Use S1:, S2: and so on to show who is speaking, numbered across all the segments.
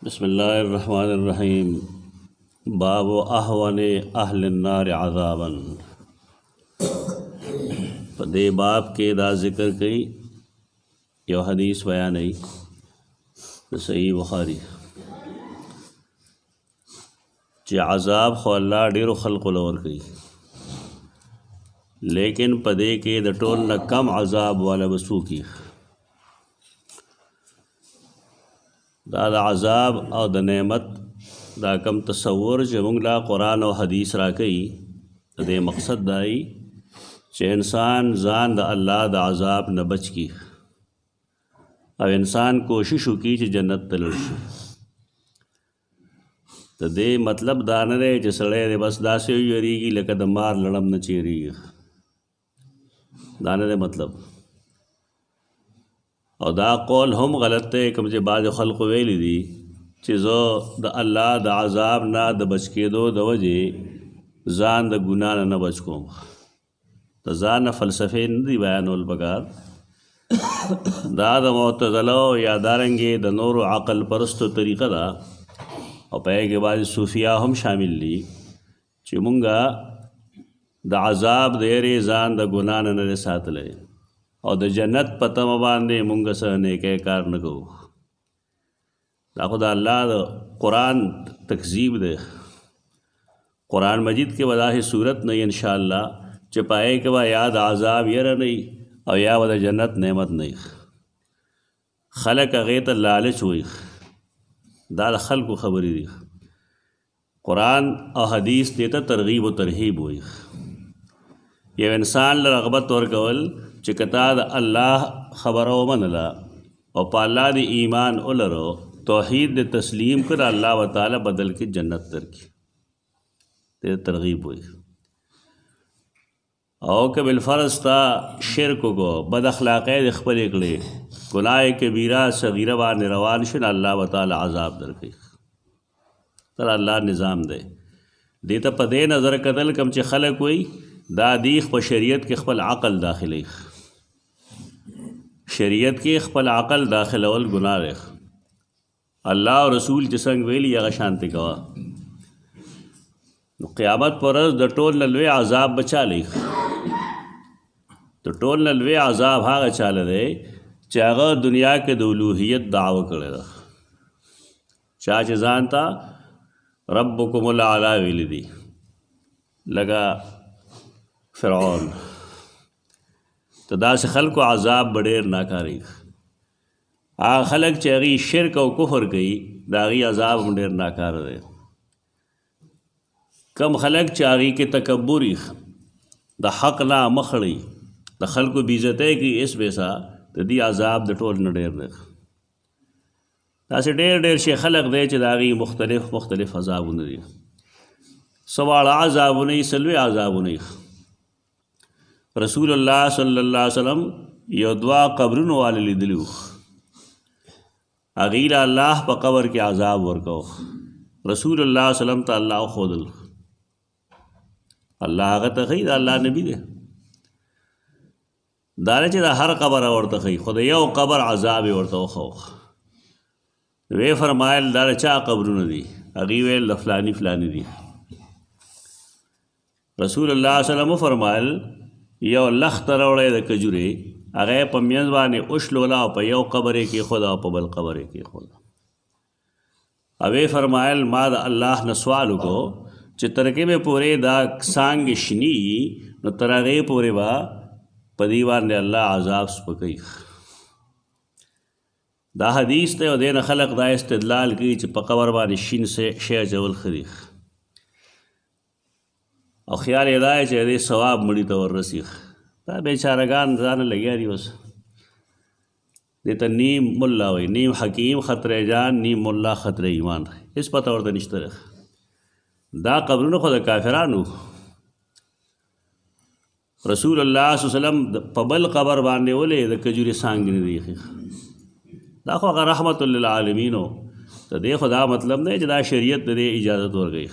S1: बिस्मिल्लाहिर्रहमानिर्रहीम। बाब अहवन अहल अन्नार अज़ाबन। दे बाब के दा ज़िक्र कई यो हदीस बयान आई सही बुखारी चे अज़ाब खो अल्लाह ढेरो खल्क़ लवर कई, लेकिन पदे के द टोल न कम अज़ाब वाला बसू की दा अज़ाब और द नेमत दा कम तसव्वुर जे मुंगला कुरान और हदीस रा कई दे मकसद दाई चे इंसान जान द अल्लाह द अज़ाब न बच की। अब इंसान कोशिश की चे जन्नत तलशी तो दे मतलब दान रे चे सड़े दे बस दासे यरीगी लक द मार लड़म न चेरी दान रे मतलब और दा कौल हम गलत है कम जे बाद खल्क़ वेली दी चीज़ो द अल्लाह द अज़ाब ना द बच के दो द वजे जान द गुनाह न बच को तो जान न फ़लसफ़े नी बयानुल बकार दा द मुअतज़िला या दारंगे द नूर अक़ल परस्तो तरीक़ा दा और पे के बाद सूफिया हम शामिल ली चिमुंगा द अज़ाब देरे जान द गुनाह न साथ ले और द जन्नत पतम बांधे मुंग सहने के कार न को दा खुदा अल्लाह द कुरान तकजीब दे कुरान मजीद के वदाह सूरत नहीं इंशाअल्लाह चपाए के बा याद आज़ाब यर नहीं और या वद जन्नत नेमत नहीं खलक अगेत लालच हुई दाल खल को खबरी दी कुरान और हदीस देता तरगीब व तरहीब हुई ये इंसान रगबत और कवल चिकता अल्लाह खबरो मनला और पाला दी ईमान उलरो तौहीद तस्लीम कर अल्लाह व ताला बदल की जन्नत तर की ते तरगीब हुई और के बिलफरस्ता शिरक को बद अखलाक़ इखबल इकले गुनाह कबीरा सगीरा व निरवान शिन अल्लाह व ताला अज़ाब दर की तर अल्लाह निज़ाम दे देता पदे नज़र कदल कम च खलक हुई दादीख व शरीयत के खपल अक़ल दाखिल शरीयत के खपल अक़ल दाखिल अवल गुनाह रे अल्लाह और रसूल जिसंग वेली या शांति कवा क़यामत पर द टोल नलवे अज़ाब बचा ले तो टोल नलवे अज़ाब हाँ चाल दे चागा दुनिया के दौलूहियत दाव करे चाच जानता रब्बुकुमुल आला वेली दी लगा फ़िरऔन तो दा से खल को अज़ाब बड़ेर नाकारी आ खलक चेगी शिरक और कुफर गई दागी अज़ाब बड़ेर नाकार दे कम खलक चागी के तकब्बुरी द हक ना मखड़ी द खल को बीजते की इस बेसा तो दी अज़ाब द टोल न डेर दे तासे डेर डेर शे खलक दे दागी मुख्तलिफ मुख्तलिफ अज़ाब दी सवाल अज़ाब नहीं सलवे अज़ाब नहीं रसूलुल्लाह सल्लल्लाहु अलैहि वसल्लम यो दुआ कब्रुन वाले लिदलू अगील अल्लाह प कब्र के अज़ाब वर्को रसूलुल्लाह सल्लम त अल्लाह खुदल अल्लाह आगत खई अल्लाह नबी दे दारे च हर कब्र और खई खुद यो कब्र अज़ाब और खो वे फरमायल दारे चा कब्रुन दी अगी वे लफलानी फलानी दी रसूलुल्लाह सल्लम फरमायल यो लख तरोड़े द कजुरे अगे पमियंजवाने उशलोला प यो कब्रे के खुदा प बल कब्रे के खुदा अवे फरमायल माद अल्लाह न सवाल को चित्रके में पूरे दा सांग शनी न तरगे पूरे बा पदीवान ने अल्लाह अज़ाब स्पकई दा हदीस ते दे न खलक दा इस्तदलाल की च पकबर बान शिन से शे जवल खरी और ख्याल यदाए चेहरे सवाब मड़ी तवर रसीख ता बेचारगान जान लगे रही बस देता नीम मुल्ला हुई नीम हकीम ख़तरे जान नीम मुल्ला ख़तरे ईमान इस पता और निश्तर दा कब्र न खुद काफिरानू रसूलुल्लाह सल्लम पबल कबर बांधे बोले द कजूरी सांगनी देखी दाखो अगर रहमतुल लिल आलमीन हो तो देखो दा मतलब नहीं जदा शरीयत दे इजाज़त और गई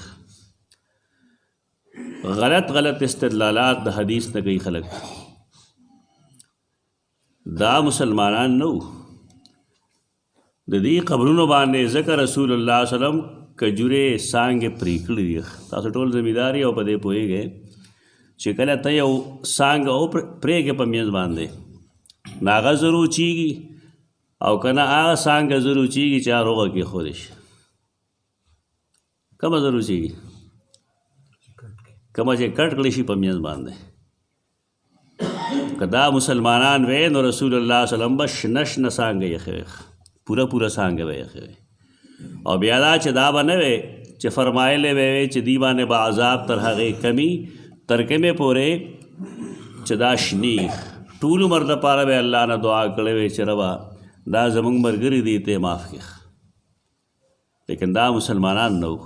S1: गलत गलत इस्तदलालात द हदीस न गई खलक दा मुसलमानान नो د دې قبرونو باندې ځکه رسول الله صلی الله علیه وسلم کجورې څانګې پرې کړي دي. تاسو ټول زمیندار یې او په دې پوهېږئ چې کله ته یو څانګه پرېږې په منځ باندې نو هغه زر وچېږي او که نه هغه څانګه زر وچېږي چې هغه روغه کېښودی شي. کومه زر وچېږي؟ کومه چې کټ کړی شي په منځ باندې. که دا مسلمانان وی نو رسول الله صلی الله علیه وسلم به شنه شنه څانګه یې ایښې پوره څانګه به یې ایښې او بیا دا چې دا به نه وی چې فرمایلی به وی چې دی باندې به عذاب تر هغې کمی تر کومې پورې چې دا شني ټول عمر دپاره به الله نه دعا کړې وی چې ربه دا زمونږ ملګري دي ته معاف کړه. لیکن دا مسلمانان نه وو.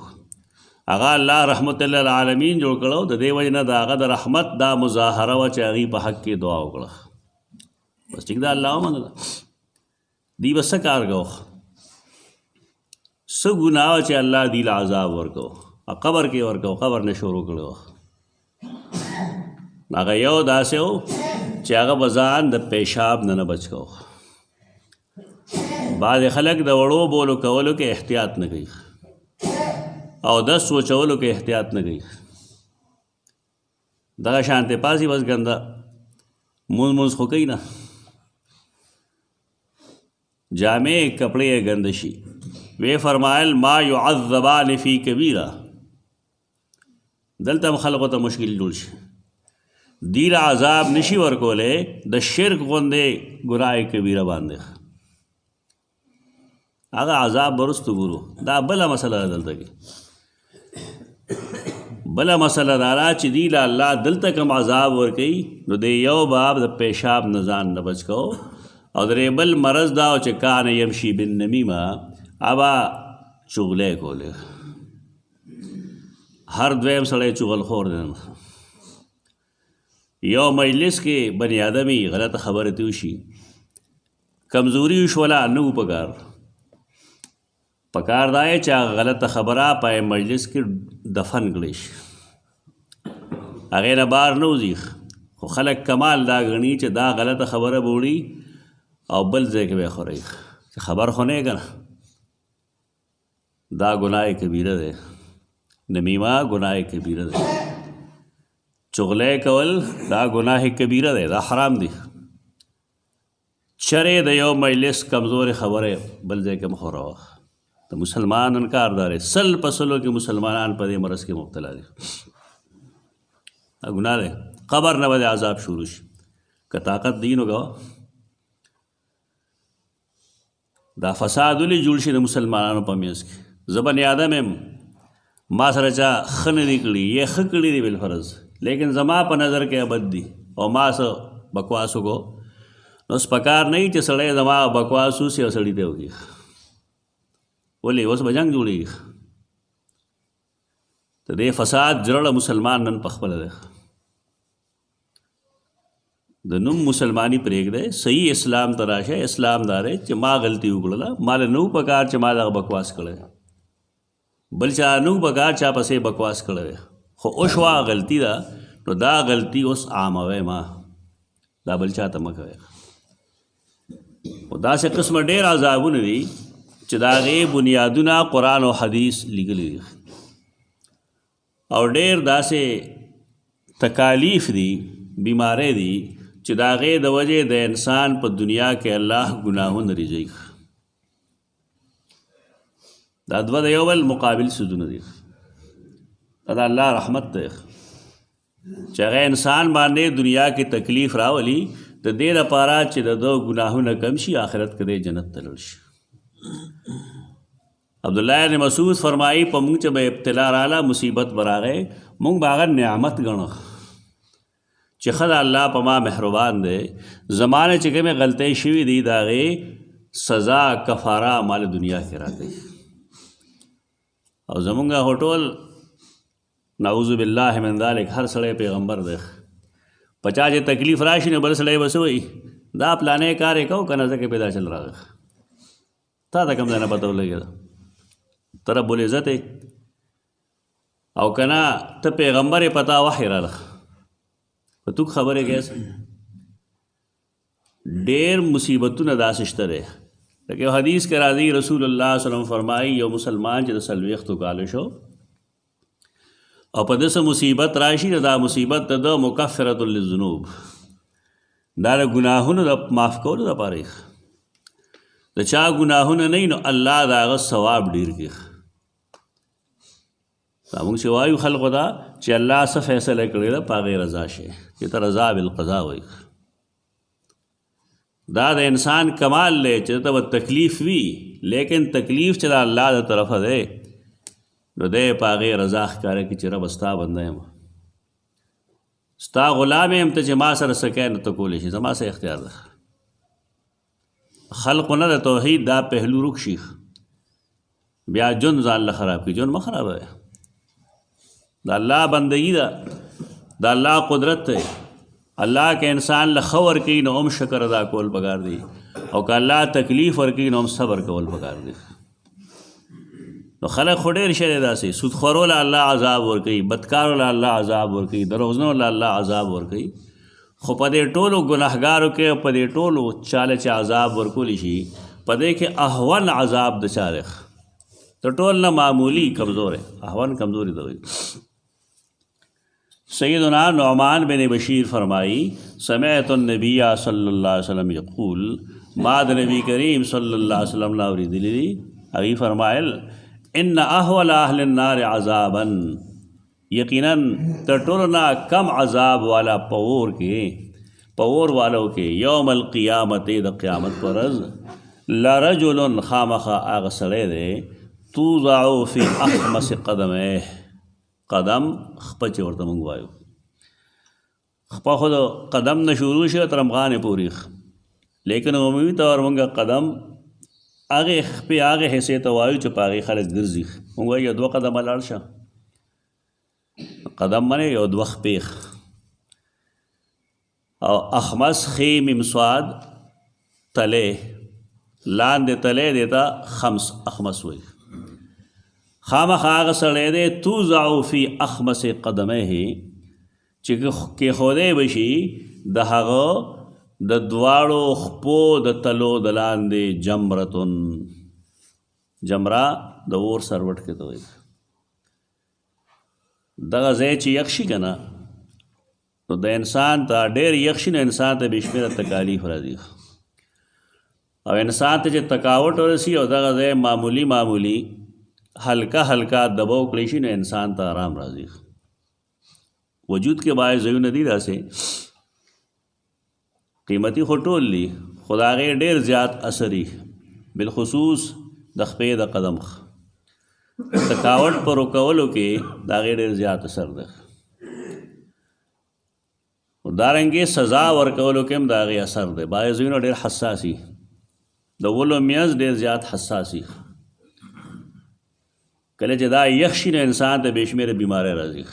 S1: هغه الله رحمت للعالمین جوړ کړو. د دې وجې نه د هغه د رحمت دا مظاهره وه چې هغې په حق کې دعا وکړه. بس ټیک ده الله ومنله. دی به څه کار کو؟ څه ګناه وه چې الله دی له عذاب ورکو؟ قبر کې ورکو، قبر نه شروع کړو. هغه یو داسې و چې هغه به ځان د پیشاب نه بچ کو. بعضې خلک د وړو بولو کولو کې احتیاط نه کوي او دس سوچولو کې احتیاط نه کوي. دغه شانتې پاسي بس ګنده مونځ خو کوي نه، جامع کپڑے گند شي. وی فرمایل ما يعذبان فی کبیره. دلته خلقو ته مشکل جوړ شي. دیر عذاب نشي ورکولی د شرک غوندې ګناه کبیره باندې. هغه عذاب برستو ګورو. دا بله مسله ده دلته کې. بله مسله دا ده چې دی له الله دلته کوم عذاب ورکوي نو د یو باب د پیشاب نه ځان نه بچ کو او درې بل مرض دا و چې کان یمشي بالنمیمه ابا چغلې کولې. هر دویم سړی چغل خور دی. یو مجلس کې بني آدمي غلط خبره ته وشي، کمزوري وشوله نه و پکار دا یې چې هغه غلطه خبره په مجلس کې دفن کړی شي، هغې نه بار نه وځي. خو خلک کمال دا ګڼي چې دا غلطه خبره به وړي او بل ځای کې به یې خورئ چې خبر خو نه یې که نه. دا ګناه کبیره دی. نمیمه ګناه کبیره دی. چغلی کول دا ګناه کبیره دی، دا حرام دی. چرې د یو مجلس کمزورې خبرې بل ځای کې مه خوروه. د مسلمان انکار داره 100% کې مسلمانان په دې مرض کې مبتلا دي. دا ګناه دی. قبر نه به عذاب شروع شي. که طاقت دی نو کوه. دا فساد ولې جوړ شي د مسلمانانو په منځ کې؟ زه بني آدم یم، ما سره چا ښه نه دي کړي یا ښه کړي دي بالفرض، لیکن زما په نظر کې بد دي او ما څه بکواس وکړو نو اوس پکار نه وي چې سړی زما بکواس وسي او سړي ته وکړي. ولې اوس به جنګ جوړېږي. د دې فساد جرړه مسلمان نن په خپله دی. د نوم مسلمانی پرېږدی، صحیح اسلام ته راشه. اسلام دا دی چې ما غلطي وکړله، ما له نو پکار چې ما دغه بکواس کړی، بل چا نو پکار چا پسې بکواس کړی، خو اوشوا غلطي ده نو دا غلطي اوس عاموی ما، دا بل چا ته مه کوئ. خو داسې قسمه ډېر عذابونه دي چې د هغې بنیادونه قرآن او حدیث لیکلي دي او ډېر داسې تکالیف دي، بیماری دي چې د هغې د وجې د انسان په دنیا کې الله ګناهونه رجوي. دا دوه د یو بل مقابل څیزونه دي. دا د الله رحمت دی چې هغه انسان باندې دنیا کې تکلیف راولي د دې لپاره چې د ده ګناهونه کم شي، آخرت کې دی جنت ته لاړ شي. عبدالله بن مسعود فرمایي په موږ چې به ابتلا راله، مصیبت به راغی، موږ به هغه نعمت ګڼو چې ښه د الله په ما مهربان دی، زمانه چې کومې غلطۍ شوي دي د هغې سزا کفاره مال دنیا کې راکوي. او زمونږ خو ټول نعوذ بالله من ذلک هر سړی پیغمبر دی. په چا چې تکلیف راشي نو بل سړی به څه وایي، دا پلانې کار یې کوو که نه ځکه پیدا چل راغی. تا ته کوم ځای نه پته ولګېده؟ ته رب العزت او که نه ته پیغمبر یې پتا وحی راله په تو خبرې کیسه. ډېر مصیبتونه داسې شته دی لکه حدیث کې راځي رسول الله صلی الله علیه وسلم فرمایي یو مسلمان چې د 40 کالو شو او په داسې مصیبت راشي دا مصیبت د مکفرة للذنوب دا د ګناهونو د معاف کولو دپاره د چا ګناهونه نه نو الله د هغه ثواب ډېر کړي. دا موږ چې وایو خلقو ته چې الله څه فیصله کړې ده په هغې رضا شي چې ته رضا بالقضا وایي. دا د انسان کمال دی چې ته به تکلیف وي لیکن تکلیف چې د الله د طرفه دی نو دی په هغې رضا ښکاره کړي چې رب ستا بنده یم ستا غلام یم ته چې ما سره څه کوې نو ته کولی شي زما څه اختیار ده. خلقو نه د توحید دا پهلو رک شي بیا جون ځان له خراب کړي. جون مه خرابوئ. دا الله بندگی ده دا الله قدرت دی. الله که انسان له ښه ورکوي نو هم شکر ادا کول پکار دی او که الله تکلیف ورکوي نو هم صبر کول پکار دی. نو خلق خو ډېر شی دی داسې سودخورو له الله عذاب ورکوي بدکارو له الله عذاب ورکوي دروغجنو له الله عذاب ورکوي خو په دې ټولو ګناهګارو کې په دې ټولو چاله چې عذاب ورکولی شي په دې کې احون عذاب د چا دی تر ټول نه معمولی کمزور ہے احون کمزوری ته وایي. سیدنا نعمان بن بشیر فرمائی سمعت النبی صلی اللہ علیہ وسلم یقول ما د نبی کریم صلی اللہ علیہ وسلم لا اوریدلی دی اغي فرمایل ان احول اهل النار عذابا یقینا ترټولنا کم عذاب والا پور والو کې یوم القیامت د قیامت پر ورځ لرجل خامخ اغه سړی دی توضع فی اخمص قدمه قدم خپه چې ورته مونږ وایو خپه خو د قدم نه شروع شي تر افغانې پورې لیکن عمومي طور مونږ قدم هغې خپې هغې حصې ته وایو چې په هغې خلک ګرځي مونږ وایو یو 2 قدمه لاړ شه قدم منې یو 2 خپې او اخمس خې میم صاد تلې لاندې تلې دیتا خمس اخمس وایي خامخ هغه سړی دی توضع فی اخمص قدمه چې کېښودی به شي د هغه د دواړو خپو د تلو د لاندې جمرتن جمره د اور سروټ کې ته وایي دغه ځای چې یخ شي که نه نو د انسان ته ډېر یخ شي نو انسان ته بې شمېره تکالیف راځي او انسان ته چې تکاوټ ورسي او دغه ځای معمولی ہلکا دباؤ کړی شي نو انسان ته آرام راځي. وجود کې باید ځایونه دي داسې قیمتي خو ټول دي خو د هغې ډېر زیات اثري بالخصوص د خپې د قدم تکاوټ په روکولو کې د هغې ډېر زیات اثر دی. دارنګې سزا ورکولو کې هم د هغې اثر دی. باید ځایونه ډېر حساسي د ولو میز ډېر زیات حساسي کله چې دا یخ شي نو انسان ته بې شمېره بیماری راځي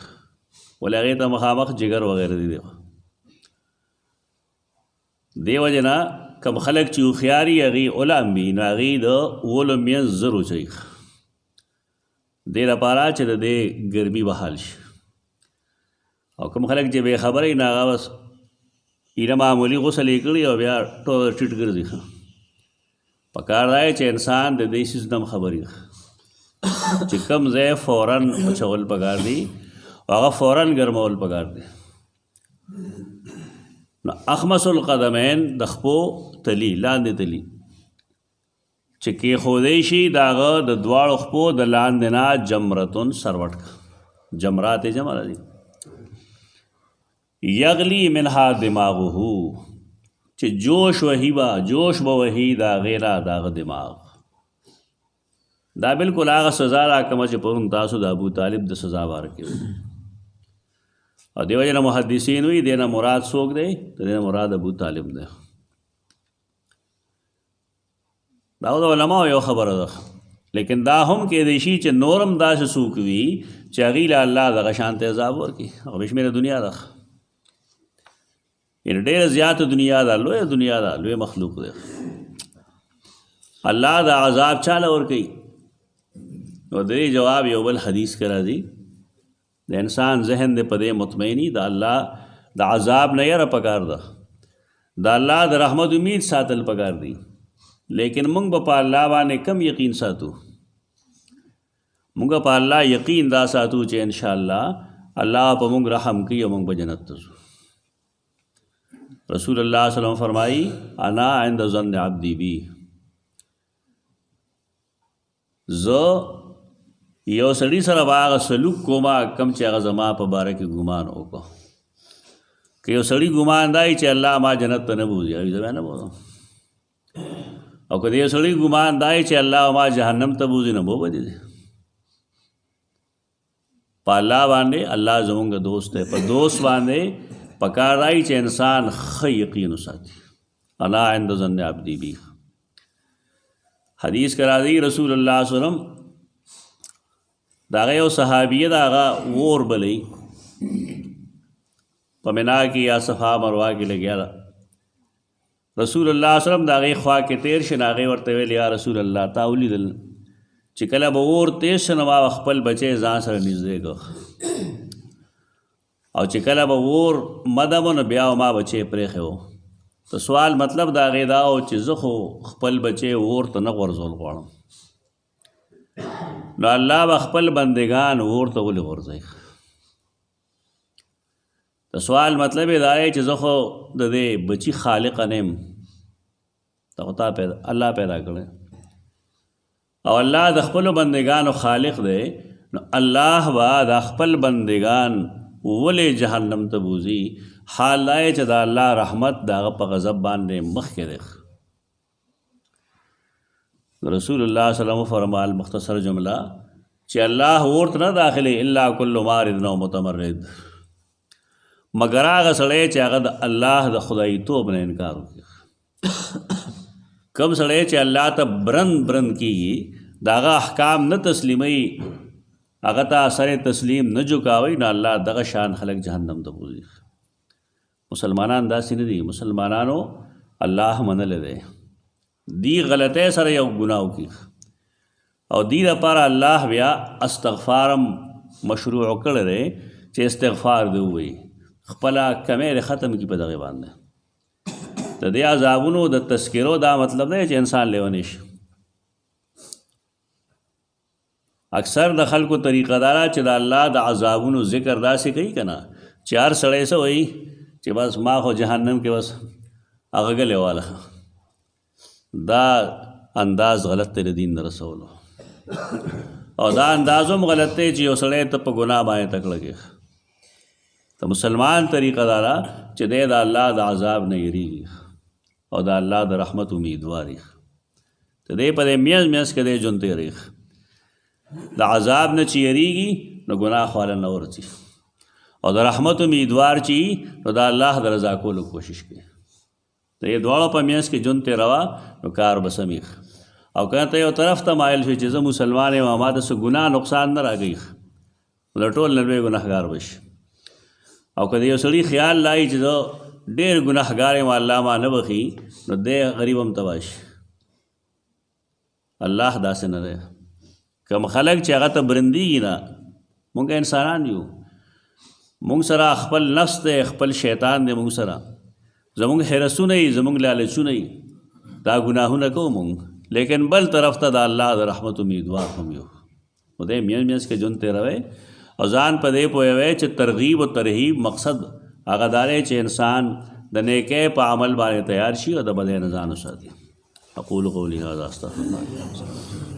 S1: ولې هغې ته مخامخ جګر وغیره دي دې وجې نه کم خلک چې هوښیار وي هغې علم وي نو هغې د اولو منځ زر وچوي دې لپاره چې د دې ګرمي به حل شي او کم خلک چې بې خبره وي نو هغه بس ایره معمولي غسل یې کړي او بیا ټول ټیټ ګرځي پکار دی چې انسان د دې څیز نه خبر وي چې کم ځای فوراً اچول پکار دی هغه فوراً ګرمول پکار دی. نو اخمص القدمین د خپو تلی لاندې تلی چې کېښودی شي د هغه د دواړو خپو د لاندې نه جمرتون سروټ جمرات جمع راځي یغلی منها دماغه چې جوش به وهي د هغې نه د هغه دماغ دا بالکل هغه سزا را کومه چې پرون تاسو د ابو طالب د سزا باره کې او دې وجې نه محدثین وي دې نه مراد څوک دی دې نه مراد ابو طالب دی. دا د علماء یو خبره ده لیکن دا هم کېدی شي چې نورم داسې څوک وي چې هغې له الله دغه شانته عذاب ورکړي هغه بې شمېره دنیا ده یعنې ډېره زیاته دنیا ده لویه دنیا ده لوی مخلوق دی الله دا عذاب چاله ورکوي نو د دې جواب یو بل حدیث کې راځي د انسان ذهن دې په دې مطمئني د الله د عذاب نه یره پکار ده د الله د رحمت امید ساتل پکار دي لیکن مونږ به په الله باندې کم یقین ساتو. مونږ په الله یقین دا ساتو چې انشاءالله الله په مونږ رحم کوي او مونږ به جنت ته ځو. رسول الله صلی الله علیه وسلم فرمایي انا عند ظن عبدی بی. زه یو سړي سره به هغه سلوک کومه کم چې هغه زما په باره کې ګمان وکړو. که یو سړي ګمان دی چې الله ما جنت ته نه بوځي زه به نه بوځم، او که د یو سړي ګمان دی چې الله ما جهنم ته بوځي نه به دي. په الله باندې الله زمونږ دوست دی. په دوست باندې پکار دی چې انسان ښه یقین وساتي. انا عند ظن عبدی بی. حدیث کرا دی رسول الله صلی الله علیه وسلم داغه یو صحابیه داغه ور بلی په منا کې یا صفا مروه کې لګیا دا. رسول الله صلی الله علیه وسلم داغه خوا کې تیر شناغه ورته ویل یا رسول الله تاولی دل چې کله به ور تیز شنه ما خپل بچی ځان سره نږدې کو، او چې کله به ور مدمونه بیا ما بچی پرېښی و. تو سوال مطلب دا غې دا او چې زه خو خپل بچی ور ته نه غورځول غواړم، نو الله به خپل بندگان ور ته ولې غورځوي؟ تو سوال مطلب دا دی چې زه خو د دې بچی خالق نه یم، ته خو الله پیدا کړی او الله د خپلو بندگانو خالق دی. نو الله به د خپل بندگان ولې جهنم ته بوځي؟ حال دا چې د الله رحمت د هغه په غضب باندې مخکې دی. رسول الله صلی الله علیه وسلم فرمایل مختصر جمله چې الله ورته نه داخلي الا کل مارد او متمرد، مگر هغه سړی چې هغه د الله د خدایتوب نه انکار وکړي. کم سړی چې الله ته برند کیږي د هغه احکام نه تسلیموي، هغه ته سر تسلیم نه جھکاوي، نو الله دغه شان خلق جهنم ته بوځي. مسلمانان داسې نه دي. مسلمانانو الله منلی دی، دی غلطۍ سره یو ګناه وکړي او دی دپاره الله بیا استغفارم مشروع کړی دی چې استغفار دی ووایي، خپله کمی دی ختم کړي په دغې باندې. د دې عذابونو د تذکرو دا مطلب دی چې انسان لیونی شي. اکثر د خلکو طریقه داره چې د الله د عذابونو ذکر داسې کوي که نه چې هر سړی څه وایي چې بس ما خو جهنم کې بس هغه ګلې واله. دا انداز غلط دی د دین د رسولو، او دا انداز هم غلط دی چې یو سړی ته په ګناه باندې تکړه کړي. ته مسلمان طریقه داره چې دی د الله د عذاب نه یریږي او د الله د رحمت امیدوار وي. ته دی په دې میانځ میانځ کې دی ژوند تېروي. د عذاب نه چې یریږي نو ګناه خو هله نه ورځي، او د رحمت امیدوار چې نو د الله د رضا کولو کوشش کوي. ته یې دواړو په میانځ کې ژوند تېروه نو کار به سمیږ. او که ته یو طرف ته مایل شي چې زه مسلمان یم او ما ته څه ګناه نقصان نه راګي، نو د ټول نه لوی ګناهګار به شي. او که د یو سړي خیال لایي چې زه ډېر ګناهګار یم الله ما نه بخي، نو دی غریب هم تباه شي. الله داسې نه دی. کم خلک چې هغه ته برندېږي نه، مونږ انسانان یو، مونږ سره خپل نفس دی، خپل شیطان دی مونږ سره، زمونږ حرسونه یي، زمونږ لالچونه یي، دا ګناهونه کوو مونږ، لیکن بل طرف ته د الله د رحمت امیدوار هم یو. نو دی میانځ میانځ کې ژوند تېروئ او ځان په دې پوهوئ چې ترغیب او ترهیب مقصد هغه دا دی چې انسان د نیکۍ په عمل باندې تیار شي او د بدۍ نه ځان وساتي. اقول قولي هذا استغفر الله.